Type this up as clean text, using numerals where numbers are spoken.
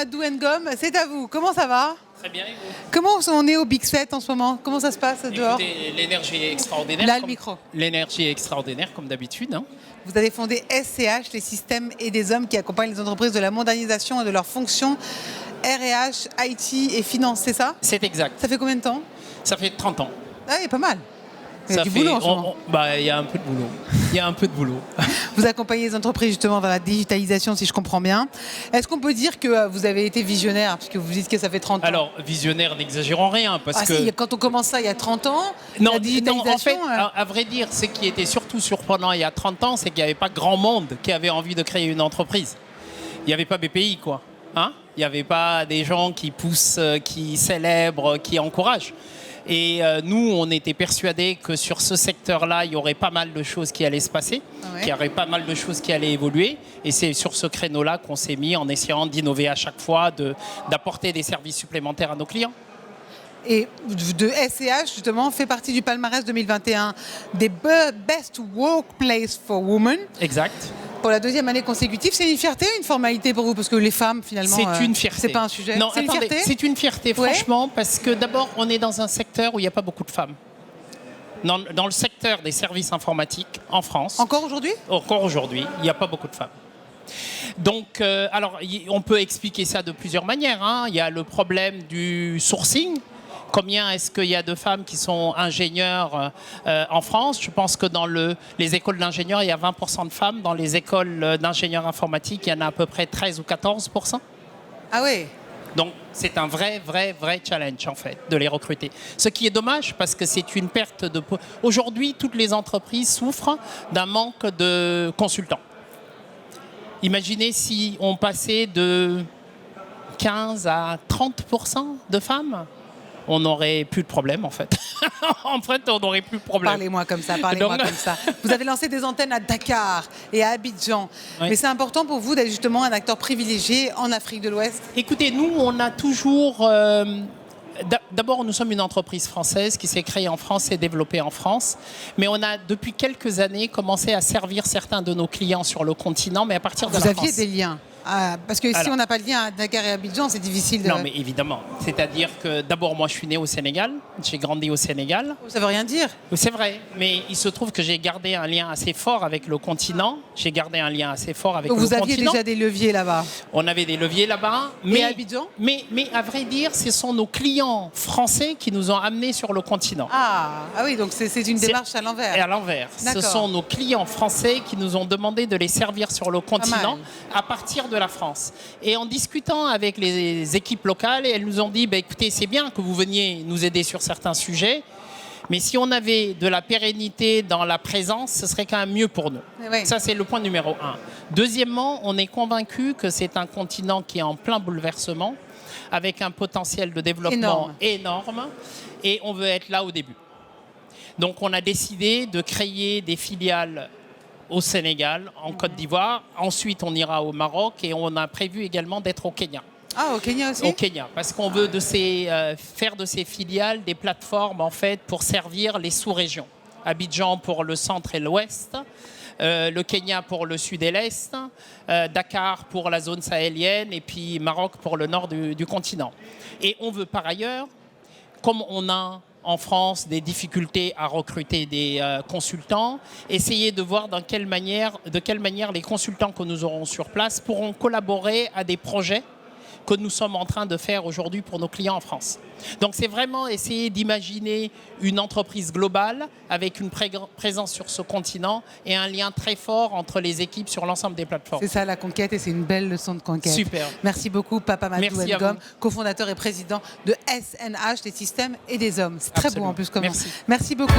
Madou Ngom, c'est à vous. Comment ça va? Très bien, et vous? Comment on est au Big 7 en ce moment? Comment ça se passe dehors? Écoutez, l'énergie est extraordinaire. Là, le micro. L'énergie est extraordinaire, comme d'habitude. Hein. Vous avez fondé SCH, les systèmes et des hommes qui accompagnent les entreprises de la modernisation et de leurs fonctions RH, IT et finance, c'est ça? C'est exact. Ça fait combien de temps? Ça fait 30 ans. Ah, il y a pas mal. Il y a Ça du fait, boulot en ce moment. il y a un peu de boulot. Il y a un peu de boulot. Vous accompagnez les entreprises justement vers la digitalisation, si je comprends bien. Est-ce qu'on peut dire que vous avez été visionnaire, puisque vous dites que ça fait 30 ans? Alors, visionnaire, n'exagérons rien, parce que... Si, quand on commence ça il y a 30 ans, Non, la digitalisation... en fait, à vrai dire, ce qui était surtout surprenant il y a 30 ans, c'est qu'il n'y avait pas grand monde qui avait envie de créer une entreprise. Il n'y avait pas BPI, quoi. Hein? Il n'y avait pas des gens qui poussent, qui célèbrent, qui encouragent. Et nous, on était persuadés que sur ce secteur-là, il y aurait pas mal de choses qui allaient se passer, qu'il y aurait pas mal de choses qui allaient évoluer. Et c'est sur ce créneau-là qu'on s'est mis en essayant d'innover à chaque fois, d'apporter des services supplémentaires à nos clients. Et de SCH, justement, fait partie du palmarès 2021 des Best Workplace for Women. Exact. Pour la deuxième année consécutive, c'est une fierté ou une formalité pour vous? Parce que les femmes, finalement, c'est une fierté. C'est pas un sujet. Non, c'est une attendez, fierté. c'est une fierté, franchement, parce que d'abord, on est dans un secteur où il n'y a pas beaucoup de femmes. Dans le secteur des services informatiques en France. Encore aujourd'hui? Encore aujourd'hui, il n'y a pas beaucoup de femmes. Donc, alors, on peut expliquer ça de plusieurs manières. Hein. Il y a le problème du sourcing. Combien est-ce qu'il y a de femmes qui sont ingénieurs en France? Je pense que dans les écoles d'ingénieurs, il y a 20% de femmes. Dans les écoles d'ingénieurs informatiques, il y en a à peu près 13 ou 14%. Ah oui. Donc, c'est un vrai challenge, en fait, de les recruter. Ce qui est dommage, parce que c'est une perte de... Aujourd'hui, toutes les entreprises souffrent d'un manque de consultants. Imaginez si on passait de 15 à 30% de femmes. On n'aurait plus de problème, en fait. En fait, on n'aurait plus de problème. Parlez-moi comme ça, parlez-moi comme ça. Vous avez lancé des antennes à Dakar et à Abidjan. Oui. Mais c'est important pour vous d'être justement un acteur privilégié en Afrique de l'Ouest? Écoutez, nous, on a toujours... D'abord, nous sommes une entreprise française qui s'est créée en France et développée en France. Mais on a, depuis quelques années, commencé à servir certains de nos clients sur le continent, mais à partir de la France. Vous aviez des liens? Parce que si on n'a pas de lien à Dakar et Abidjan, c'est difficile de... Non, mais évidemment. C'est-à-dire que d'abord, moi, je suis né au Sénégal. J'ai grandi au Sénégal. Ça veut rien dire. C'est vrai. Mais il se trouve que j'ai gardé un lien assez fort avec le continent. J'ai gardé un lien assez fort avec le continent. Vous aviez déjà des leviers là-bas? On avait des leviers là-bas. Mais à Abidjan? Mais à vrai dire, ce sont nos clients français qui nous ont amenés sur le continent. Ah oui, donc c'est une démarche à l'envers. Et à l'envers. Ce sont nos clients français qui nous ont demandé de les servir sur le continent à partir de la France. Et en discutant avec les équipes locales, elles nous ont dit écoutez, c'est bien que vous veniez nous aider sur certains sujets, mais si on avait de la pérennité dans la présence, ce serait quand même mieux pour nous. Oui. Ça, c'est le point numéro 1. Deuxièmement, on est convaincu que c'est un continent qui est en plein bouleversement, avec un potentiel de développement énorme, et on veut être là au début. Donc, on a décidé de créer des filiales au Sénégal, en Côte d'Ivoire. Ensuite, on ira au Maroc et on a prévu également d'être au Kenya. Ah, au Kenya aussi? Au Kenya, parce qu'on veut faire de ces filiales des plateformes en fait pour servir les sous-régions. Abidjan pour le centre et l'ouest, le Kenya pour le sud et l'est, Dakar pour la zone sahélienne et puis Maroc pour le nord du continent. Et on veut par ailleurs, comme on a en France des difficultés à recruter des consultants, essayer de voir de quelle manière les consultants que nous aurons sur place pourront collaborer à des projets que nous sommes en train de faire aujourd'hui pour nos clients en France. Donc c'est vraiment essayer d'imaginer une entreprise globale avec une présence sur ce continent et un lien très fort entre les équipes sur l'ensemble des plateformes. C'est ça la conquête et c'est une belle leçon de conquête. Super. Merci beaucoup Papa Madou Ngom, cofondateur et président de SNH, des systèmes et des hommes. C'est très beau en plus comme Merci. Merci beaucoup.